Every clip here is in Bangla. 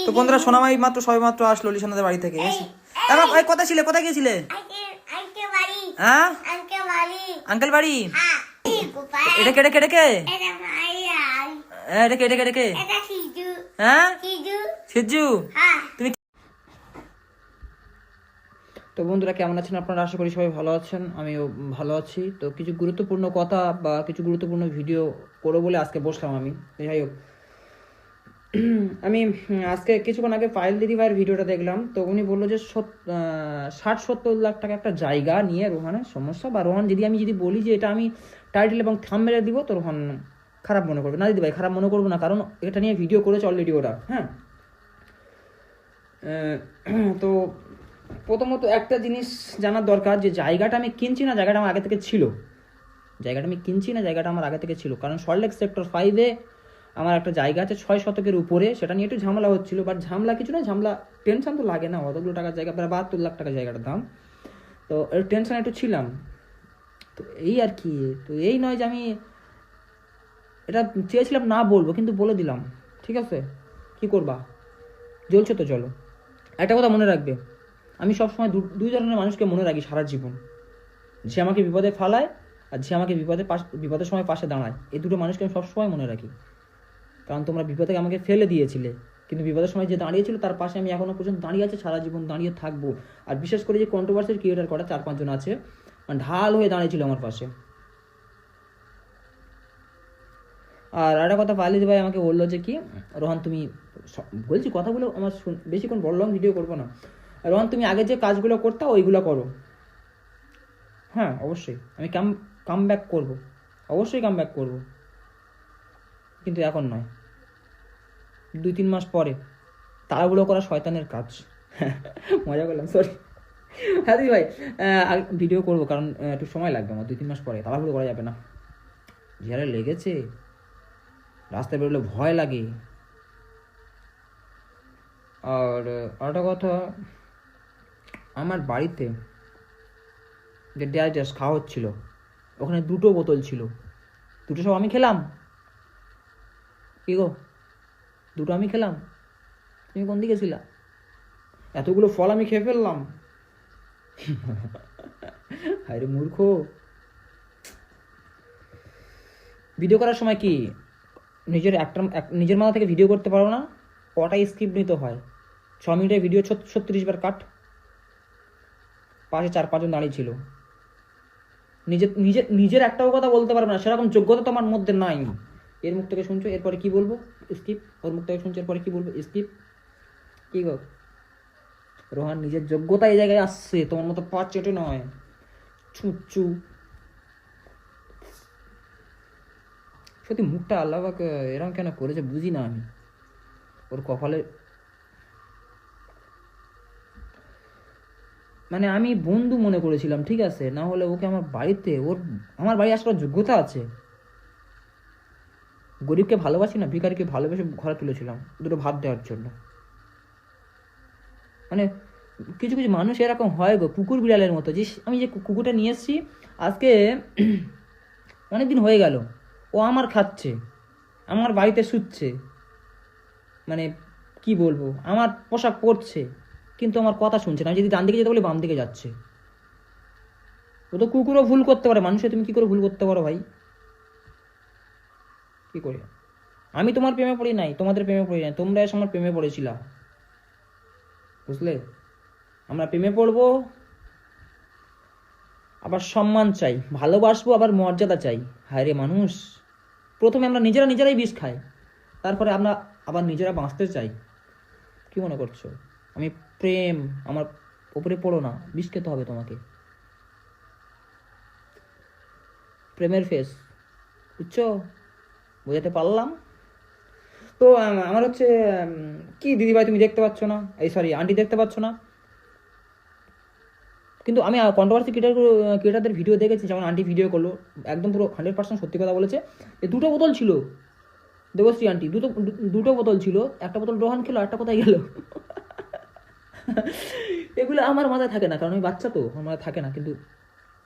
তো বন্ধুরা সোনামাই মাত্র সবেমাত্র আসলো লিসানাদের বাড়ি থেকে। কোথায় ছিলে, কোথায় গিয়েছিলে? হ্যাঁ আঙ্কেল বাড়ি। এটা কে কে কে এটা কে কে কে? হ্যাঁ সিজু তুমি। তো বন্ধুরা কেমন আছেন আপনারা? আশা করি সবাই ভালো আছেন, আমিও ভালো আছি। তো কিছু গুরুত্বপূর্ণ কথা বা কিছু গুরুত্বপূর্ণ ভিডিও করবো বলে আজকে বসলাম আমি। যাই হোক, আমি আজকে কিছুক্ষণ আগে পায়েল দিদি ভাইয়ের ভিডিওটা দেখলাম। তো উনি বললো যে 60-70 লাখ টাকা একটা জায়গা নিয়ে রোহানের সমস্যা, বা রোহান আমি যদি বলি যে এটা আমি টাইটেল এবং থাম্বনেলে দিব তো রোহান খারাপ মনে করবে না। দিদি ভাই খারাপ মনে করবো না, কারণ এটা নিয়ে ভিডিও করেছে অলরেডি ওরা। হ্যাঁ, তো প্রথমত একটা জিনিস জানার দরকার যে জায়গাটা আমি কিনছি না, জায়গাটা আমার আগে থেকে ছিল। জায়গাটা আমি কিনছি না, জায়গাটা আমার আগে থেকে ছিল। কারণ সল্টলেক সেক্টর 5-এ আমার একটা জায়গা আছে 6 শতকের উপরে। সেটা নিয়ে একটু ঝামেলা হচ্ছিল, বাট ঝামেলা কিছু না, ঝামেলা টেনশন তো লাগে না। অতগুলো টাকার জায়গা, প্রায় 72 লাখ টাকা জায়গাটার দাম। তো এর টেনশন একটু ছিলাম। তো এই আর কি। তো এই নয় যে আমি এটা চেয়েছিলাম না বলবো, কিন্তু বলে দিলাম। ঠিক আছে, কি করবা, জ্বলছে তো চলো। একটা কথা মনে রাখবে, আমি সবসময় দুই ধরনের মানুষকে মনে রাখি সারা জীবন। যে আমাকে বিপদে ফালায় আর যে আমাকে বিপদের সময় পাশে দাঁড়ায়। এই দুটো মানুষকে আমি সবসময় মনে রাখি। কারণ তোমরা বিপদে আমাকে ফেলে দিয়েছিলে, কিন্তু বিপদের সময় যে দাঁড়িয়েছিল তার পাশে আমি এখনও পর্যন্ত দাঁড়িয়ে আছি, সারা জীবন দাঁড়িয়ে থাকবো। আর বিশেষ করে যে কন্ট্রোভার্সির ক্রিয়েটার করা 4-5 জন আছে, মানে ঢাল হয়ে দাঁড়িয়েছিল আমার পাশে। আর একটা কথা, পালিত ভাই আমাকে বললো যে কি, রোহান তুমি, বলছি কথাগুলো আমার বেশিক্ষণ বললাম, ভিডিও করবো না। রোহান তুমি আগে যে কাজগুলো করতে ওইগুলো করো। হ্যাঁ অবশ্যই আমি কাম ব্যাক করবো, অবশ্যই কাম ব্যাক করবো, কিন্তু এখন নয়, 2-3 মাস পরে। তাড়াহুড়ো করা শয়তানের কাজ। মজা করলাম, সরি। হ্যাঁ দিদি ভাই ভিডিও করবো, কারণ একটু সময় লাগবে আমার, 2-3 মাস পরে। তাড়াহুড়ো করা যাবে না, যারা লেগেছে রাস্তায় বেরোলে ভয় লাগে। আর আরেকটা কথা, আমার বাড়িতে যে ড্যাস খাওয়া হচ্ছিল, ওখানে 2টো বোতল ছিল, 2টো সব আমি খেলাম। কি গো, 2টো আমি খেলাম, তুমি কোন দিকে ছিলা? এতগুলো ফল আমি খেয়ে ফেললাম। আরে মূর্খ। ভিডিও করার সময় কি নিজের মাথা থেকে ভিডিও করতে পারো না? কটাই স্ক্রিপ্ট নিতে হয়। 6 মিনিটের ভিডিও 36 বার কাট। পাশে 4-5 জন দাঁড়িয়ে ছিল। নিজের একটাও কথা বলতে পারবে না, সেরকম যোগ্যতা তো আমার মধ্যে নাই। এর মুখ থেকে শুনছো, এরপরে কি বলবো স্কিপ। ওর মুখ থেকে শুনছো, এরপরে কি বলবো স্কিপ। কি গো রোহান, নিজের যোগ্যতা এই জায়গায় আসছে, তোমার মতো 5 চেটে নয়। ছুঁচু। সত্যি মুখটা আল্লাহ পাক এরকম কেন করেছে বুঝি না আমি। ওর কপালে, মানে আমি বন্ধু মনে করেছিলাম, ঠিক আছে, না হলে ওকে আমার বাড়িতে, আমার বাড়ি আসার যোগ্যতা আছে। গরিবকে ভালোবাসি না, ভিখারিকে ভালোবেসে ঘরে তুলেছিলাম 2টো ভাত দেওয়ার জন্য। মানে কিছু কিছু মানুষ এরকম হয় গো, কুকুর বিড়ালের মতো। যে আমি যে কুকুরটা নিয়ে এসেছি আজকে অনেকদিন হয়ে গেল, ও আমার খাচ্ছে, আমার বাড়িতে শুচ্ছে, মানে কি বলবো, আমার পোশাক পরছে, কিন্তু আমার কথা শুনছে না। আমি যদি ডান দিকে যেতে বলি বাম দিকে যাচ্ছে। ও তো কুকুরও ভুল করতে পারে, মানুষে তুমি কি করে ভুল করতে পারো ভাই? কি করে? আমি তোমার প্রেমে পড়ি নাই, তোমাদের প্রেমে পড়ি নাই, তোমরা এসে আমার প্রেমে পড়েছিলা, বুঝলে? আমরা প্রেমে পড়বো, আবার সম্মান চাই, ভালোবাসবো, আবার মর্যাদা চাই। হায় রে মানুষ, প্রথমে আমরা নিজেরাই বিষ খাই, তারপরে আমরা আবার নিজেরা বাঁচতে চাই। কি মনে করছো আমি প্রেম, আমার উপরে পড়ো না, বিষ খেতে হবে তোমাকে? প্রেমের ফেস, বুঝছো? বোঝাতে পারলাম তো? আমার হচ্ছে কি দিদিভাই তুমি দেখতে পাচ্ছ না, এই সরি আন্টি দেখতে পাচ্ছ না, কিন্তু আমি কন্ট্রোভার্সি ক্রিয়েটারদের ভিডিও দেখেছি, যেমন আন্টি ভিডিও করলো, একদম পুরো 100% সত্যি কথা বলেছে। যে 2টো বোতল ছিল, দেবশ্রী আন্টি, দুটো বোতল ছিল, একটা বোতল রোহান খেলো, একটা কোথায় গেল? এগুলো আমার মাথায় থাকে না, কারণ আমি বাচ্চা তো, আমার মাথায় থাকে না। কিন্তু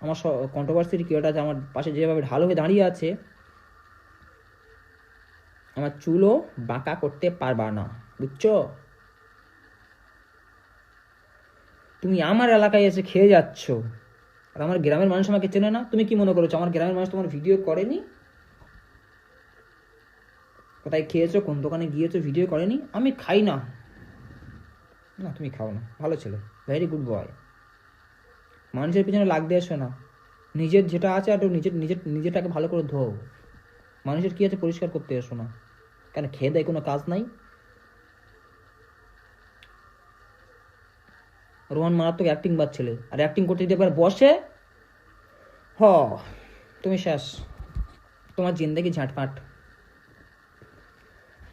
আমার কন্ট্রোভার্সির ক্রিয়েটার আমার পাশে যেভাবে ঢালো হয়ে দাঁড়িয়ে আছে, আমার চুলও বাঁকা করতে পারবা না, বুঝছো? তুমি আমার এলাকায় এসে খেয়ে যাচ্ছ, আর আমার গ্রামের মানুষ আমাকে চেনে না। তুমি কি মনে করেছো আমার গ্রামের মানুষ তোমার ভিডিও করেনি? কোথায় খেয়েছো, কোন দোকানে গিয়েছো, ভিডিও করেনি? আমি খাই না। না তুমি খাও না, ভালো ছেলে, ভেরি গুড বয়। মানুষের পিছনে লাগতে এসো না, নিজের যেটা আছে একটু নিজেরটাকে ভালো করে ধোও। মানুষের কি আছে পরিষ্কার করতে এসো না। কেন খেয়ে দেয় কোনো কাজ নাই? রোহন মারাত্মক অ্যাক্টিং বাদ ছেলে, আর অ্যাক্টিং করতে যদি একবার বসে তুমি শেষ, তোমার জিন্দেগি ঝাঁটপাট।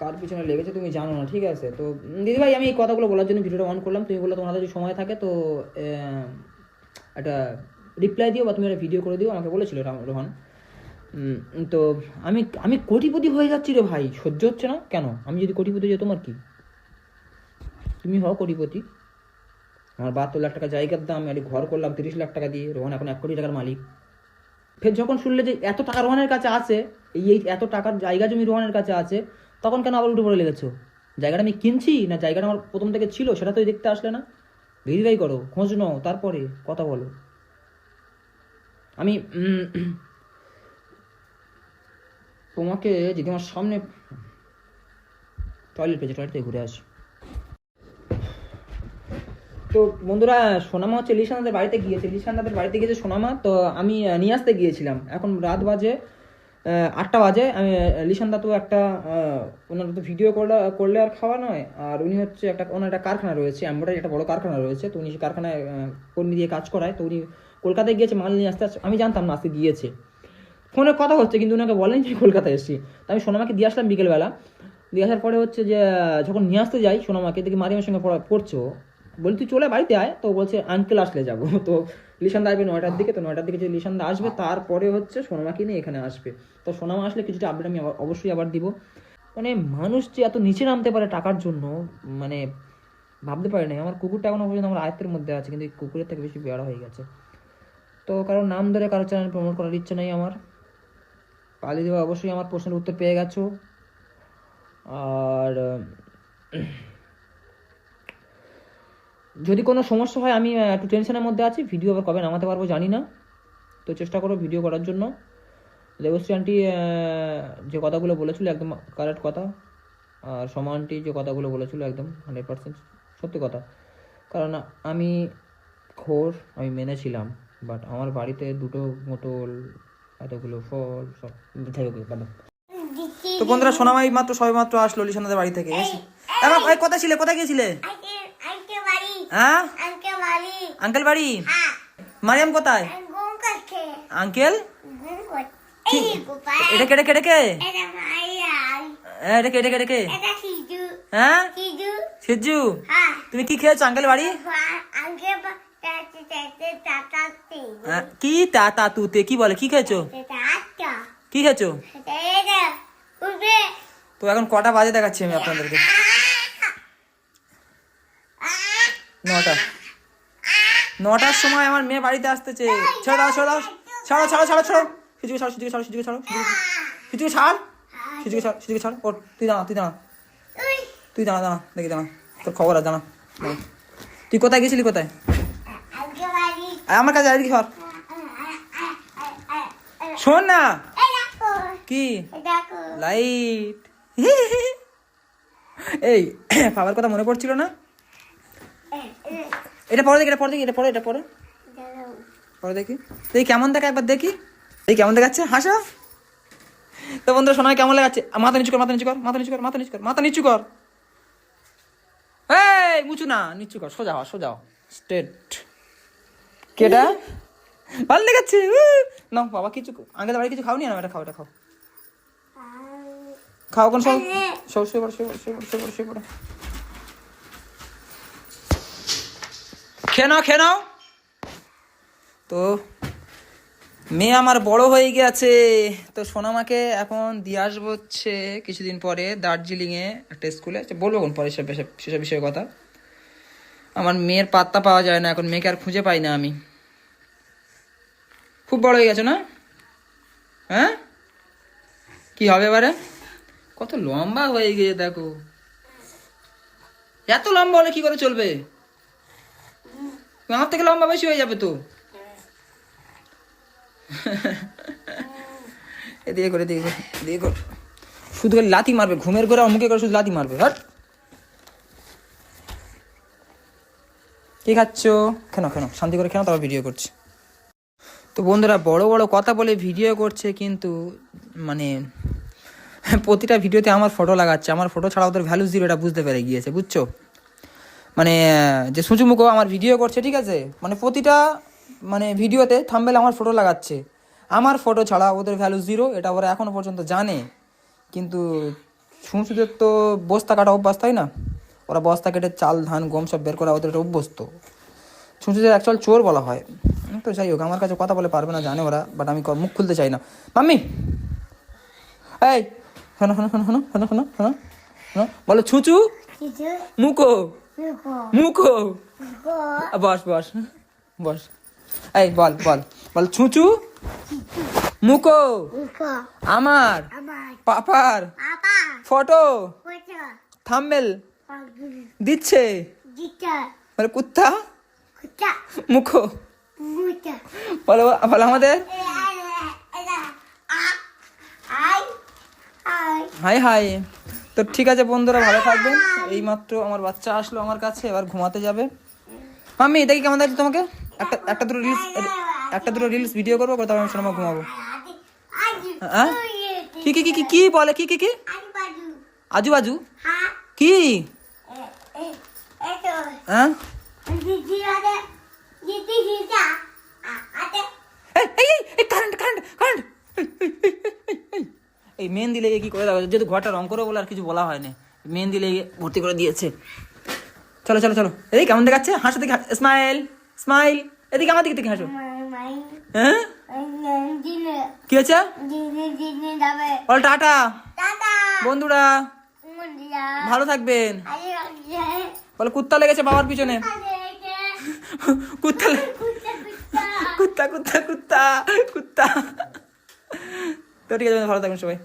কার পিছনে লেগেছে তুমি জানো না, ঠিক আছে? তো দিদিভাই আমি এই কথাগুলো বলার জন্য ভিডিওটা অন করলাম। তুমি বললে তোমার হাতে যদি সময় থাকে তো একটা রিপ্লাই দিও বা তুমি একটা ভিডিও করে দিও, আমাকে বলেছিল রোহন। তো আমি আমি কোটিপতি হয়ে যাচ্ছি রে ভাই, সহ্য হচ্ছে না। কেন আমি যদি কোটিপতি হই তোমার কি? তুমি হও কোটিপতি। আমার 72 লাখ টাকা জায়গার দাম, আমি ঘর করলাম 30 লাখ টাকা দিয়ে, রোহন এখন 1 কোটি টাকার মালিক। ফের যখন শুনলে যে এত টাকা রোহনের কাছে আছে, এই এত টাকার জায়গা জমি রোহনের কাছে আছে, তখন কেন আবার উঠে পড়ে লেগেছো? জায়গাটা আমি কিনছি না জায়গাটা আমার প্রথম থেকে ছিল সেটা তো দেখতে আসলে না। ভেরিফাই করো, খোঁজ নাও, তারপরে কথা বলো। আমি তোমাকে যদি আমার সামনে টয়লেট থেকে ঘুরে আসি। তো বন্ধুরা, সোনামা হচ্ছে লিশানদের বাড়িতে গিয়েছে সোনামা। তো আমি নিয়ে আসতে গিয়েছিলাম, এখন রাত বাজে 8টা বাজে। আমি লিশানদা তো একটা ওনার তো ভিডিও করলে আর খাওয়া নয়, আর উনি হচ্ছে ওনার একটা কারখানা রয়েছে, এমব্রয়ডারি একটা বড় কারখানা রয়েছে। তো উনি সেই কারখানায় কর্মী দিয়ে কাজ করায়। তো উনি কলকাতায় গিয়েছে মাল নিয়ে আসতে। আমি জানতাম না আজকে গিয়েছে, ফোনে কথা হচ্ছে কিন্তু ওনাকে বলেনি যে কলকাতায় এসেছি। তো আমি সোনামাকে দিয়ে আসলাম বিকেলবেলা। দিয়ে আসার পরে হচ্ছে যে যখন নিয়ে আসতে যাই সোনামাকে, দেখি মারিয়ামের সঙ্গে পড়ছো। বলি তুই চলে বাড়িতে আয়, তো বলছে আঙ্কেল আসলে যাবো। তো লিশানদা আসবে 9টার দিকে, তো 9টার দিকে যে লিশানদা আসবে তারপরে হচ্ছে সোনামাকে নিয়ে এখানে আসবে। তো সোনামা আসলে কিছুটা আপডেট আমি অবশ্যই আবার দিব। মানে মানুষ যে এত নিচে নামতে পারে টাকার জন্য, মানে ভাবতে পারি না। আমার কুকুরটা এখনো পর্যন্ত আমার আয়ত্তের মধ্যে আছে, কিন্তু এই কুকুরের থেকে বেশি বেড়া হয়ে গেছে। তো কারোর নাম ধরে কারো চ্যানেল প্রমোট করার ইচ্ছে নেই আমার। পালি দেওয়া অবশ্যই আমার প্রশ্নের উত্তর পেয়ে গেছো। আর যদি কোনো সমস্যা হয়, আমি একটু টেনশনের মধ্যে আছি, ভিডিও আবার কবে নামাতে পারবো জানি না। তো চেষ্টা করো ভিডিও করার জন্য। দেবশ্রী আন্টি যে কথাগুলো বলেছিল একদম কারেক্ট কথা, আর সোমা আন্টি যে কথাগুলো বলেছিল একদম 100% সত্যি কথা। কারণ আমি আমি মেনেছিলাম, বাট আমার বাড়িতে 2টো মোটল, এতগুলো ফল সব তো বন্ধুরা, সোনামাই মাত্র সবেমাত্র আসলো লিশানদের বাড়ি থেকে। কোথায় ছিলে, কোথায় গিয়েছিলে? হ্যাঁ আঙ্কেল বাড়ি। মারিয়াম কোথায়? আঙ্কেল এটা কেটে কেটে কে? হ্যাঁ সিজু, তুমি কি খেয়েছো আঙ্কেল বাড়ি? কি তা তুতে কি বলে, কি খেয়েছো? কি খেয়েছো? তো এখন কটা বাজে দেখাচ্ছি আমি আপনাদেরকে। 9টার সময় আমার মেয়ে বাড়িতে আসতেছে। ছেড়ে দাও ছেড়ে দাও, ছাড়ো ছাড়ো ছাড়ো ছাড়ো, সিজুকে ছাড়ো সিজুকে ছাড়ো সিজুকে ছাড়ো সিজুকে ছাড় সিজুকে ছাড় সিজুকে ছাড়। ওর তুই দাঁড়া দাঁড়া দেখি দাঁড়া, তোর খবর আছে দাঁড়া। তুই কোথায় গেছিলি, কোথায়? আমার কাছে আয়, সর শোন না। কি লাইট? এই বাবার কথা মনে পড়ছিল না? এটা পরে দেখি, এটা পরে দেখি কেমন দেখা, একবার দেখি কেমন দেখাচ্ছে, হাসা। তো বন্ধুরা, শোনা কেমন লাগাচ্ছে? মাথা নিচু কর, মাথা নিচু কর। এই মুচু না, নিচু কর, সোজা স্ট্রেট। কেটা ভালো দেখাচ্ছে না বাবা? কিছু আঙ্কেল বাড়ি কিছু খাওনি না? এটা খাও কোন সব খেয়ে নাও। তো মেয়ে আমার বড় হয়ে গেছে। তো সোনামাকে এখন দিয়ে আসবো হচ্ছে কিছুদিন পরে দার্জিলিংয়ে একটা স্কুলে, বলবো কোন পরে সেসব বিষয়ের কথা। আমার মেয়ের পাত্তা পাওয়া যায় না এখন, মেয়েকে আর খুঁজে পাই না আমি। খুব বড় হয়ে গেছো না? হ্যাঁ কি হবে এবারে? কত লম্বা হয়ে গিয়ে দেখো, এত লম্বা হলে কি করে চলবে? আমার থেকে লম্বা বেশি হয়ে যাবে তো। এদিকে করে দিয়ে কর, শুধু খালি লাথি মারবে, ঘুমের ঘরে মুখে করে শুধু লাথি মারবে। হট, কি খাচ্ছ? কেন শান্তি করে কেন, তারপর ভিডিও করছি। তো বন্ধুরা বড় বড় কথা বলে ভিডিও করছে, কিন্তু মানে প্রতিটা ভিডিওতে আমার ফটো লাগাচ্ছে। আমার ফটো ছাড়া ওদের ভ্যালু জিরো, এটা বুঝতে পেরে গিয়েছে, বুঝছো? মানে যে সুচুমুখো আমার ভিডিও করছে, ঠিক আছে, মানে প্রতিটা মানে ভিডিওতে থাম্বনেলে আমার ফটো লাগাচ্ছে। আমার ফটো ছাড়া ওদের ভ্যালু জিরো, এটা ওরা এখনও পর্যন্ত জানে। কিন্তু সুচুদের তো বস্তা কাটা অভ্যাস, তাই না? ওরা বস্তা কেটে চাল ধান গম সব বের করা ওদের একটা অভ্যস্ত। সুচুদের অ্যাকচুয়াল চোর বলা হয়। তো যাই হোক, আমার কাছে কথা বলে পারবে না জানে ওরা, বাট আমি মুখ খুলতে চাই না। মাম্মি এই শোনো, বলো ছুচু মুখো মুখো। বস এই বল ছুচু মুখো আমার পাপার ফটো থাম্বনেল দিচ্ছে, বলে কুত্তা মুখো। বলো আমাদের হাই। তো ঠিক আছে বন্ধুরা, ভালো থাকবেন। এইমাত্র আমার বাচ্চা আসলো আমার কাছে, এবার ঘুমাতে যাবে। মাম্মি দেখি কেমন লাগছে তোমাকে? একটা দুটো রিলস ভিডিও করবো, তারপর আমি শোনাবো, ঘুমাবো। হ্যাঁ কি বলে? কি আজু বাজু কি? হ্যাঁ কারেন্ট এই মেহেন্দি লেগে কি করে দেওয়া, যেহেতু ঘরটা রং করে বলে আর কিছু বলা হয়নি, মেহেন্দি লেগে ভর্তি করে দিয়েছে। চলো এদিকে কেমন দেখাচ্ছে, হাসো দেখি, স্মাইল এদিকে আমার দিকে হাসো। হ্যাঁ কি হয়েছে? বল টাটা বন্ধুরা, ভালো থাকবেন। বলে কুত্তা লেগেছে বাবার পিছনে, কুত্তা। তো ঠিক আছে, ভালো থাকবেন সবাই।